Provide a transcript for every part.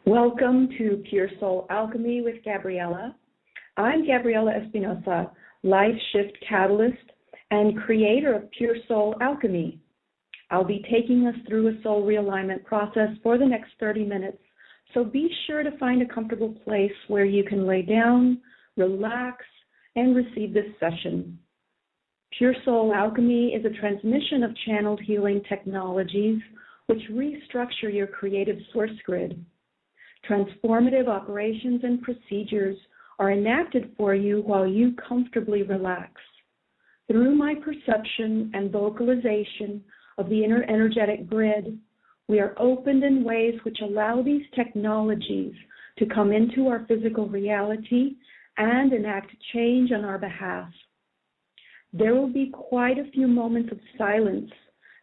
Welcome to Pure Soul Alchemy with Gabriella. I'm Gabriella Espinosa, Life Shift Catalyst and creator of Pure Soul Alchemy. I'll be taking us through a soul realignment process for the next 30 minutes, so be sure to find a comfortable place where you can lay down, relax, and receive this session. Pure Soul Alchemy is a transmission of channeled healing technologies which restructure your creative source grid. Transformative operations and procedures are enacted for you while you comfortably relax. Through my perception and vocalization of the inner energetic grid, we are opened in ways which allow these technologies to come into our physical reality and enact change on our behalf. There will be quite a few moments of silence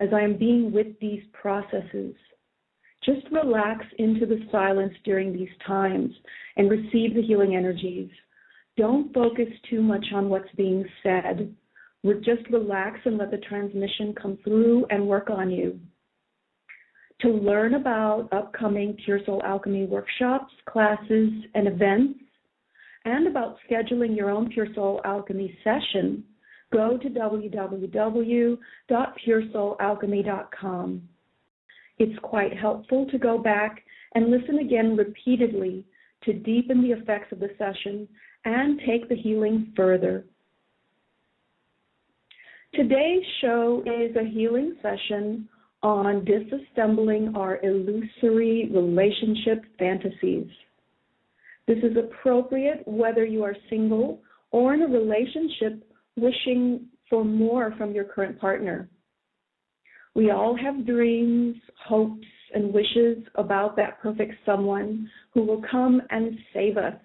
as I am being with these processes. Just relax into the silence during these times and receive the healing energies. Don't focus too much on what's being said. Just relax and let the transmission come through and work on you. To learn about upcoming Pure Soul Alchemy workshops, classes, and events, and about scheduling your own Pure Soul Alchemy session, go to www.puresoulalchemy.com. It's quite helpful to go back and listen again repeatedly to deepen the effects of the session and take the healing further. Today's show is a healing session on disassembling our illusory relationship fantasies. This is appropriate whether you are single or in a relationship wishing for more from your current partner. We all have dreams, hopes, and wishes about that perfect someone who will come and save us,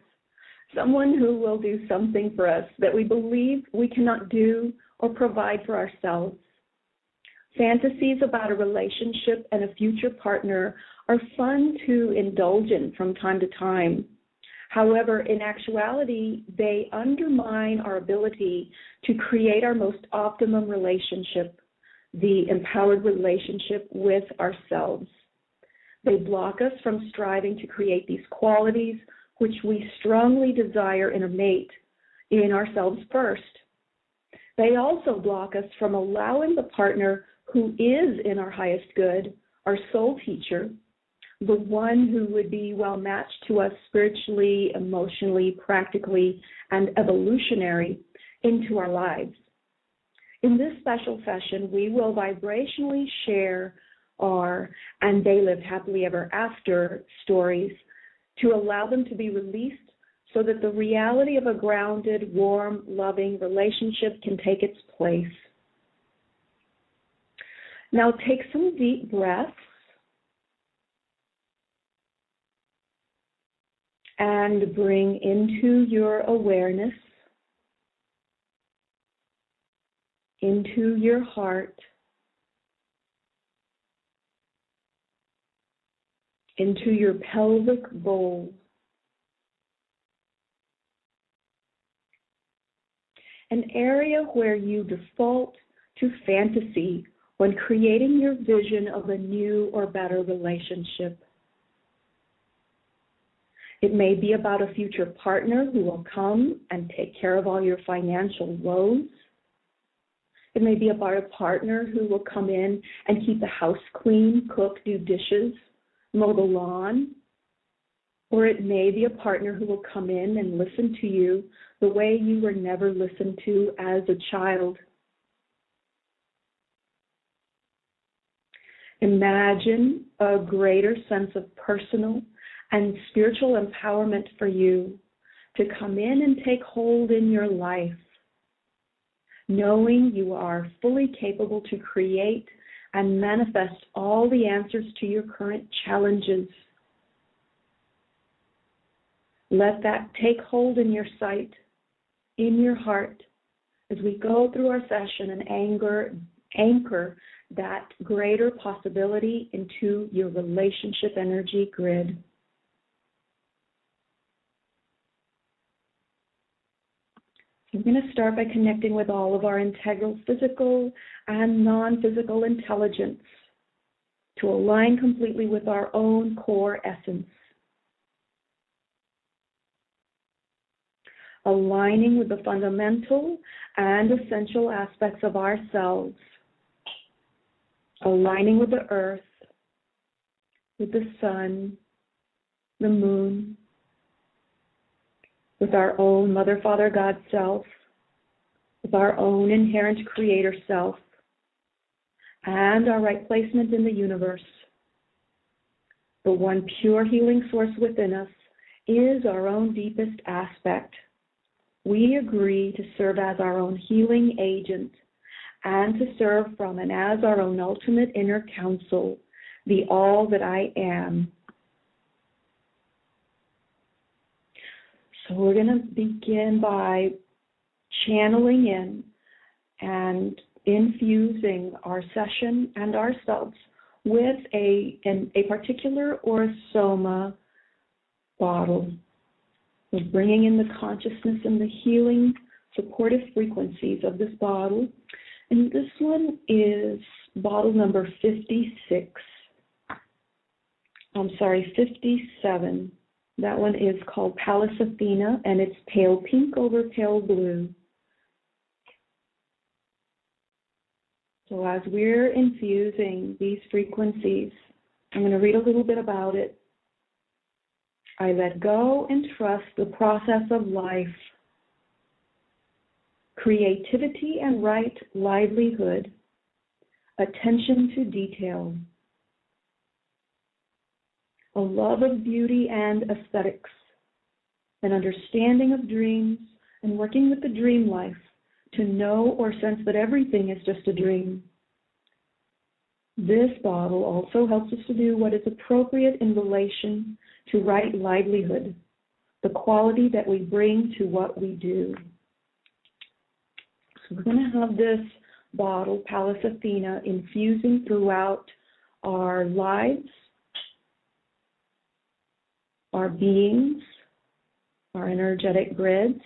someone who will do something for us that we believe we cannot do or provide for ourselves. Fantasies about a relationship and a future partner are fun to indulge in from time to time. However, in actuality, they undermine our ability to create our most optimum relationship, the empowered relationship with ourselves. They block us from striving to create these qualities which we strongly desire in a mate, in ourselves first. They also block us from allowing the partner who is in our highest good, our soul teacher, the one who would be well matched to us spiritually, emotionally, practically, and evolutionary into our lives. In this special session, we will vibrationally share our "and they lived happily ever after" stories to allow them to be released so that the reality of a grounded, warm, loving relationship can take its place. Now take some deep breaths and bring into your awareness, into your heart, into your pelvic bowl, an area where you default to fantasy when creating your vision of a new or better relationship. It may be about a future partner who will come and take care of all your financial woes. It may be about a partner who will come in and keep the house clean, cook, do dishes, mow the lawn. Or it may be a partner who will come in and listen to you the way you were never listened to as a child. Imagine a greater sense of personal and spiritual empowerment for you to come in and take hold in your life, knowing you are fully capable to create and manifest all the answers to your current challenges. Let that take hold in your sight, in your heart, as we go through our session and anchor that greater possibility into your relationship energy grid. I'm going to start by connecting with all of our integral physical and non-physical intelligence to align completely with our own core essence. aligning with the fundamental and essential aspects of ourselves, aligning with the earth, with the sun, the moon, with our own Mother, Father, God self, with our own inherent creator self, and our right placement in the universe. The one pure healing source within us is our own deepest aspect. We agree to serve as our own healing agent and to serve from and as our own ultimate inner counsel, the all that I am. So we're going to begin by channeling in and infusing our session and ourselves with a particular or soma bottle. We're bringing in the consciousness and the healing supportive frequencies of this bottle. And this one is bottle number 57. That one is called Pallas Athena, and it's pale pink over pale blue. So as we're infusing these frequencies, I'm going to read a little bit about it. I let go and trust the process of life, creativity and right livelihood, attention to detail, a love of beauty and aesthetics, an understanding of dreams, and working with the dream life to know or sense that everything is just a dream. This bottle also helps us to do what is appropriate in relation to right livelihood, the quality that we bring to what we do. So we're going to have this bottle, Pallas Athena, infusing throughout our lives, our beings, our energetic grids,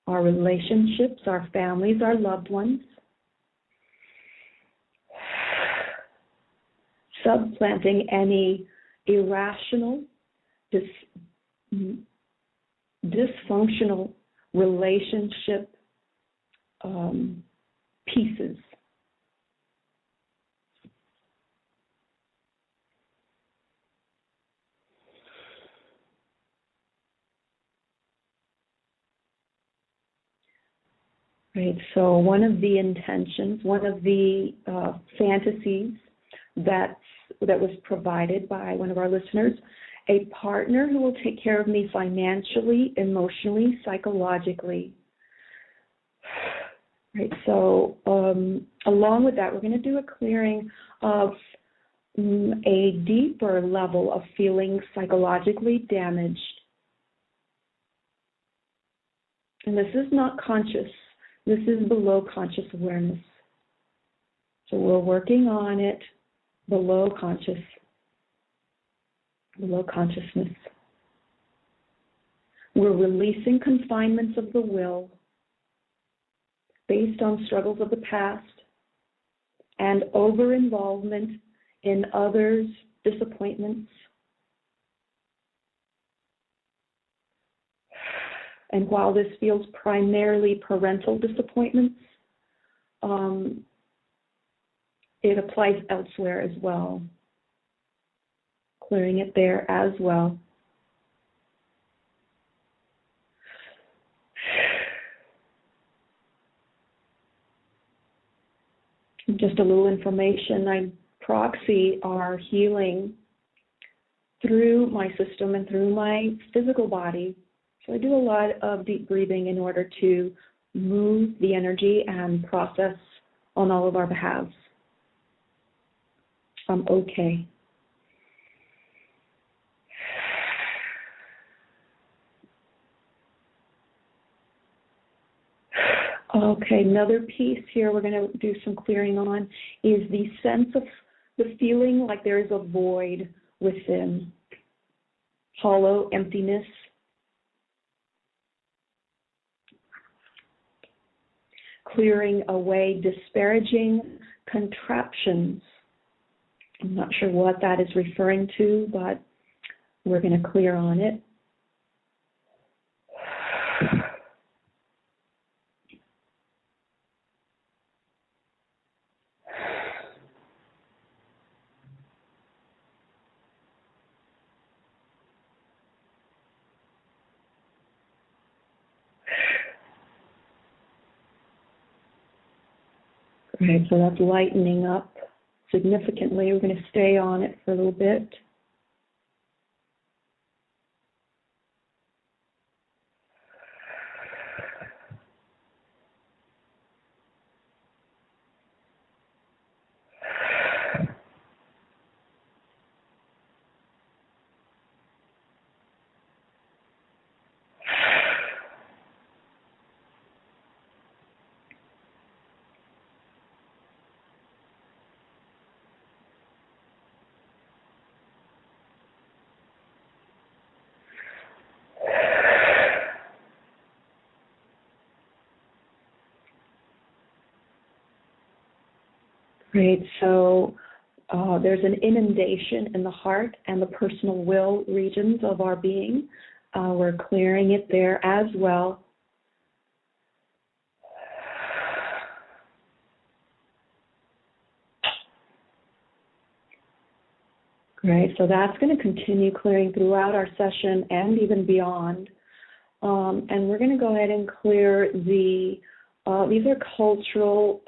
our relationships, our families, our loved ones, subplanting any irrational, dysfunctional relationship pieces. Right, so one of the intentions, one of the fantasies that was provided by one of our listeners, a partner who will take care of me financially, emotionally, psychologically. Right, so along with that, we're going to do a clearing of a deeper level of feeling psychologically damaged. And this is not conscious. This is below conscious awareness. So we're working on it below consciousness. We're releasing confinements of the will based on struggles of the past and over-involvement in others' disappointments. And while this feels primarily parental disappointments, it applies elsewhere as well. Clearing it there as well. Just a little information. I proxy our healing through my system and through my physical body. So I do a lot of deep breathing in order to move the energy and process on all of our behalves. I'm okay. Okay, another piece here we're going to do some clearing on is the sense of the feeling like there is a void within, hollow emptiness. Clearing away disparaging contraptions. I'm not sure what that is referring to, but we're going to clear on it. Great, so that's lightening up significantly. We're going to stay on it for a little bit. Great, so there's an inundation in the heart and the personal will regions of our being. We're clearing it there as well. Great, so that's going to continue clearing throughout our session and even beyond. And we're going to go ahead and clear these are cultural,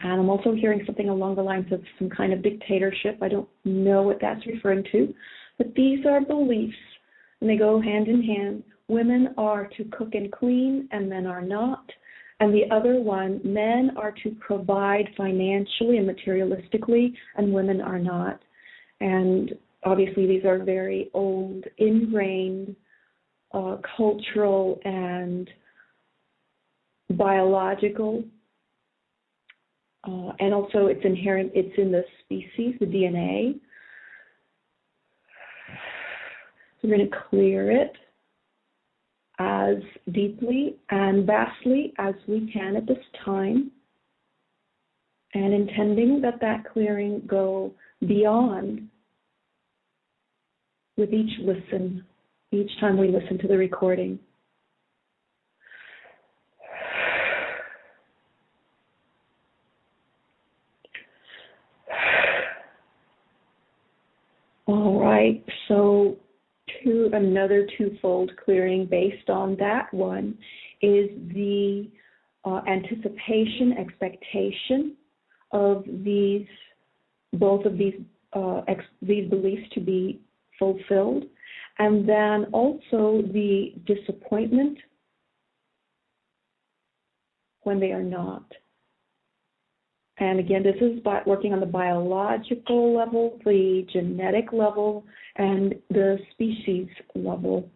and I'm also hearing something along the lines of some kind of dictatorship. I don't know what that's referring to, but these are beliefs, and they go hand in hand. Women are to cook and clean, and men are not. And the other one, men are to provide financially and materialistically, and women are not. And obviously these are very old, ingrained, cultural and biological. And also it's inherent, it's in the species, the DNA. So we're going to clear it as deeply and vastly as we can at this time, and intending that that clearing go beyond with each listen, each time we listen to the recording. All right, so another twofold clearing based on that one is the anticipation, expectation of both of these beliefs to be fulfilled, and then also the disappointment when they are not. And again, this is working on the biological level, the genetic level, and the species level.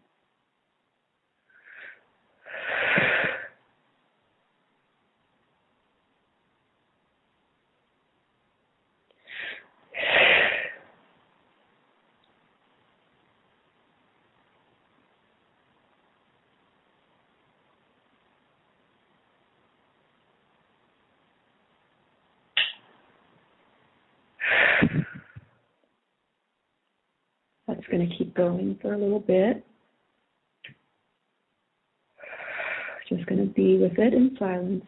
That's going to keep going for a little bit. Just going to be with it in silence.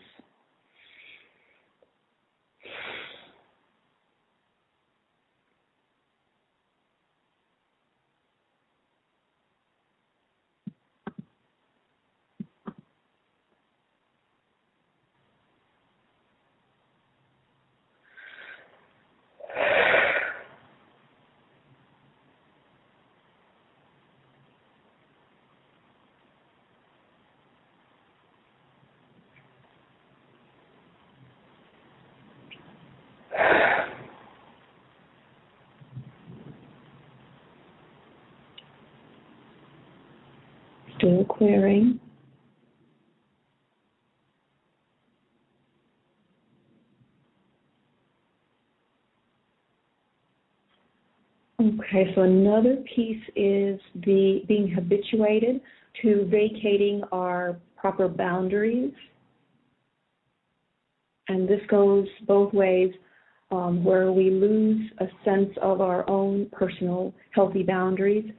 Still clearing. Okay, so another piece is the being habituated to vacating our proper boundaries. And this goes both ways, where we lose a sense of our own personal healthy boundaries,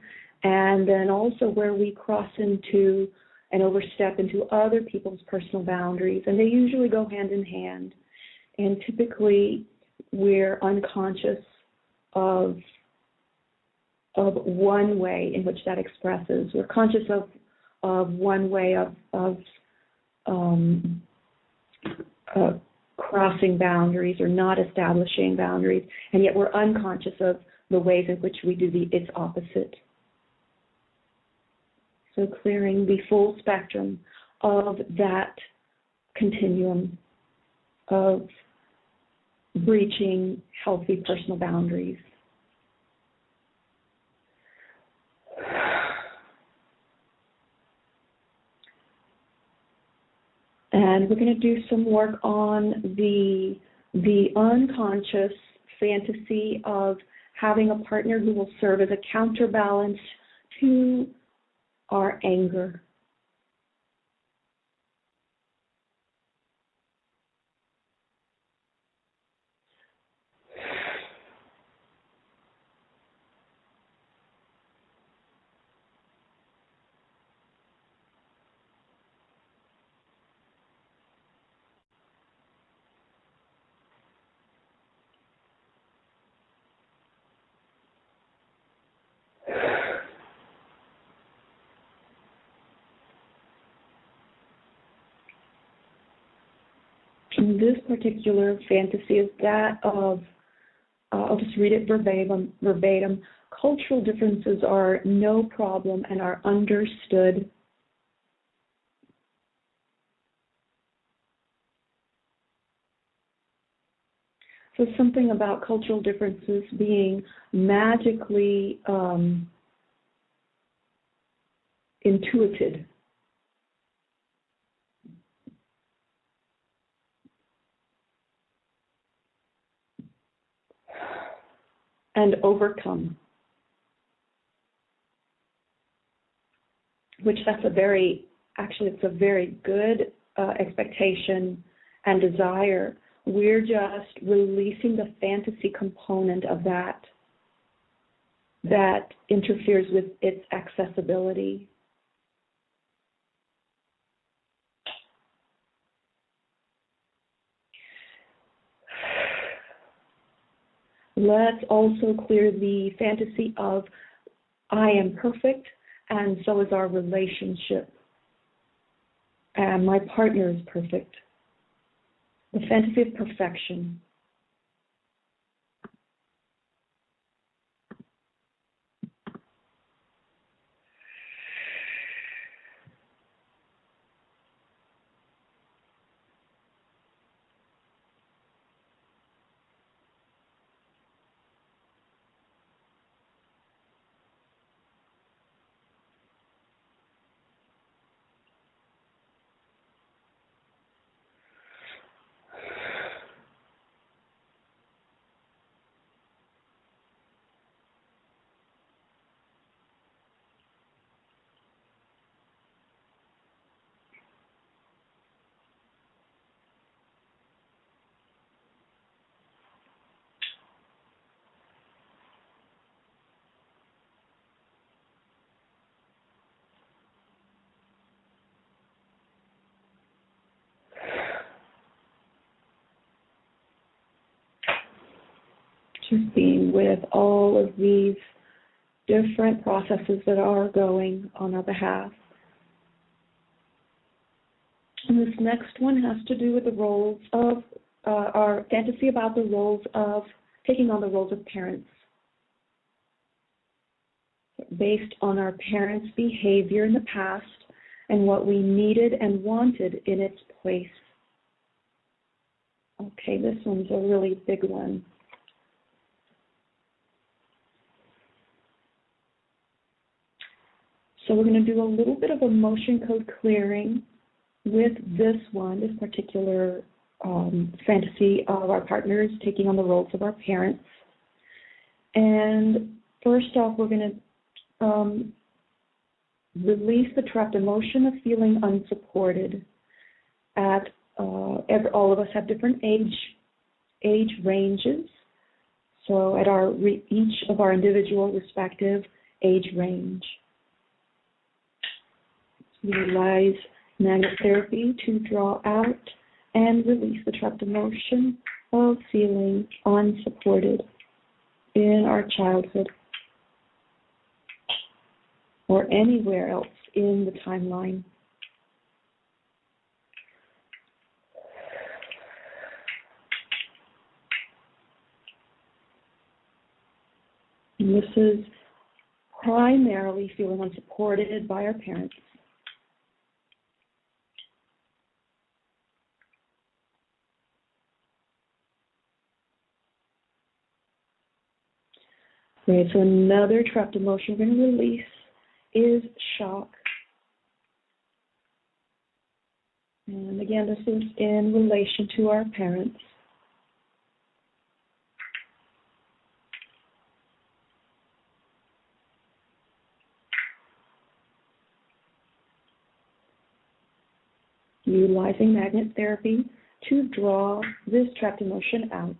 and then also where we cross into and overstep into other people's personal boundaries. And they usually go hand in hand. And typically we're unconscious of one way in which that expresses. We're conscious of one way of crossing boundaries or not establishing boundaries, and yet we're unconscious of the ways in which we do its opposite. So clearing the full spectrum of that continuum of breaching healthy personal boundaries. And we're going to do some work on the unconscious fantasy of having a partner who will serve as a counterbalance to our anger. This particular fantasy is that of, I'll just read it verbatim. Cultural differences are no problem and are understood. So something about cultural differences being magically intuited. And overcome, which it's a very good expectation and desire. We're just releasing the fantasy component of that interferes with its accessibility. Let's also clear the fantasy of I am perfect and so is our relationship. And my partner is perfect. The fantasy of perfection. Just being with all of these different processes that are going on our behalf. And this next one has to do with the roles of our fantasy about the roles of taking on the roles of parents. Based on our parents' behavior in the past and what we needed and wanted in its place. Okay, this one's a really big one. So we're going to do a little bit of emotion code clearing with this one, this particular fantasy of our partners taking on the roles of our parents. And first off, we're going to release the trapped emotion of feeling unsupported. All of us have different age ranges. So at each of our individual respective age range. We utilize magnet therapy to draw out and release the trapped emotion of feeling unsupported in our childhood or anywhere else in the timeline. And this is primarily feeling unsupported by our parents. Great, so another trapped emotion we're going to release is shock. And again, this is in relation to our parents. Utilizing magnet therapy to draw this trapped emotion out.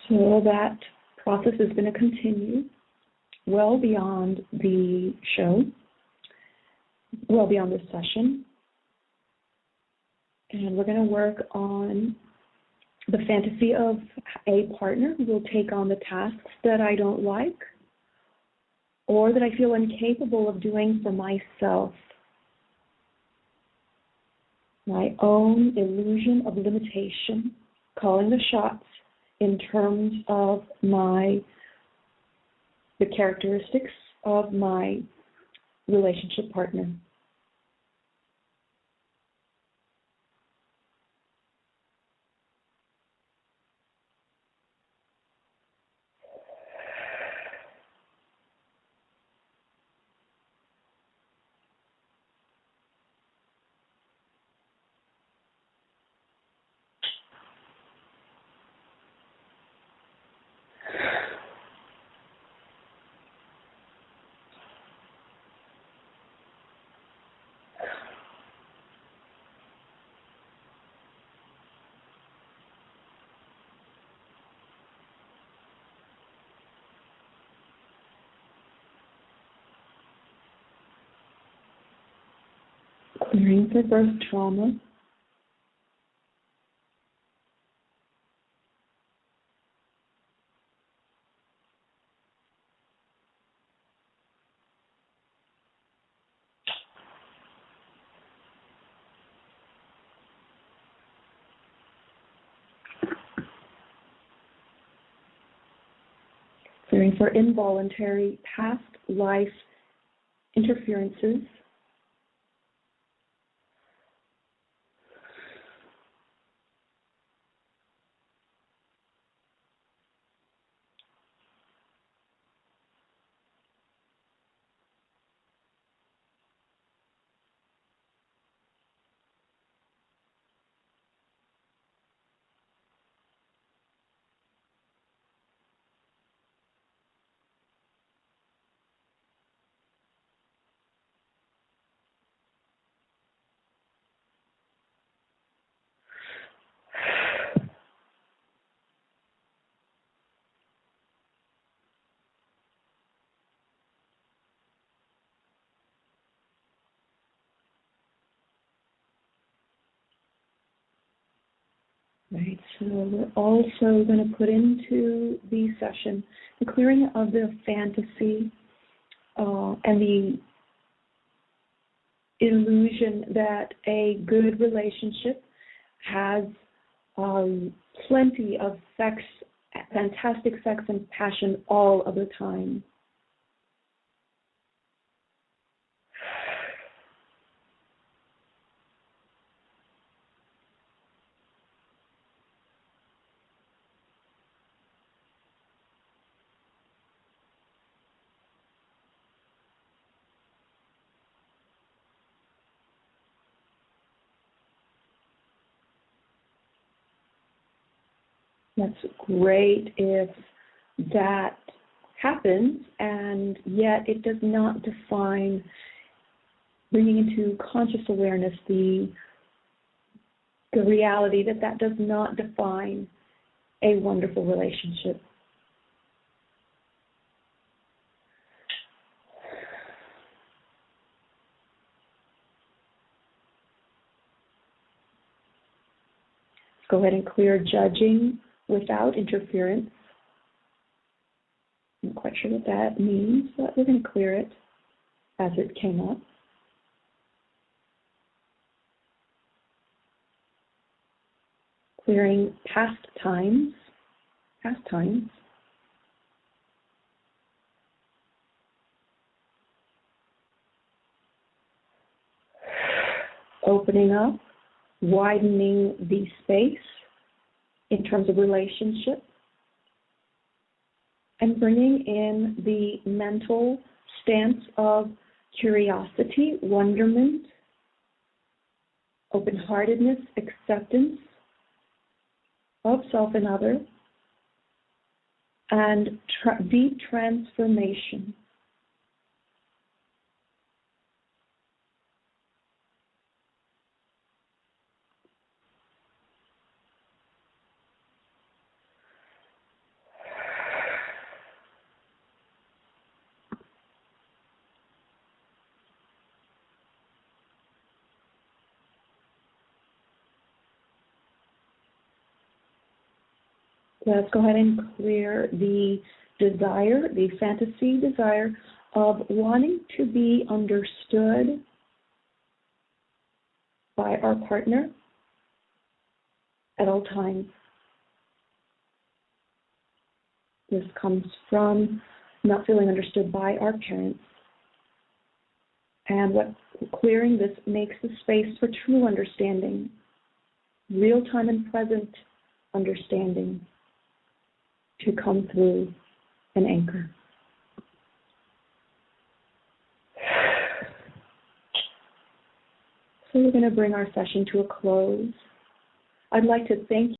So that process is going to continue well beyond the show, well beyond this session. And we're going to work on the fantasy of a partner who will take on the tasks that I don't like or that I feel incapable of doing for myself. My own illusion of limitation, calling the shots in terms of the characteristics of my relationship partner. Clearing for birth trauma. Clearing for involuntary past life interferences. Right, so we're also going to put into the session the clearing of the fantasy and the illusion that a good relationship has plenty of sex, fantastic sex and passion all of the time. That's great if that happens, and yet it does not define, bringing into conscious awareness the reality that that does not define a wonderful relationship. Go ahead and clear judging without interference. I'm not quite sure what that means, but we're going to clear it as it came up. Clearing past times. Opening up, widening the space in terms of relationship, and bringing in the mental stance of curiosity, wonderment, open-heartedness, acceptance of self and other, and deep transformation. Let's go ahead and clear the desire, the fantasy desire of wanting to be understood by our partner at all times. This comes from not feeling understood by our parents. And what clearing this makes the space for true understanding, real-time and present understanding, to come through an anchor. So we're going to bring our session to a close. I'd like to thank you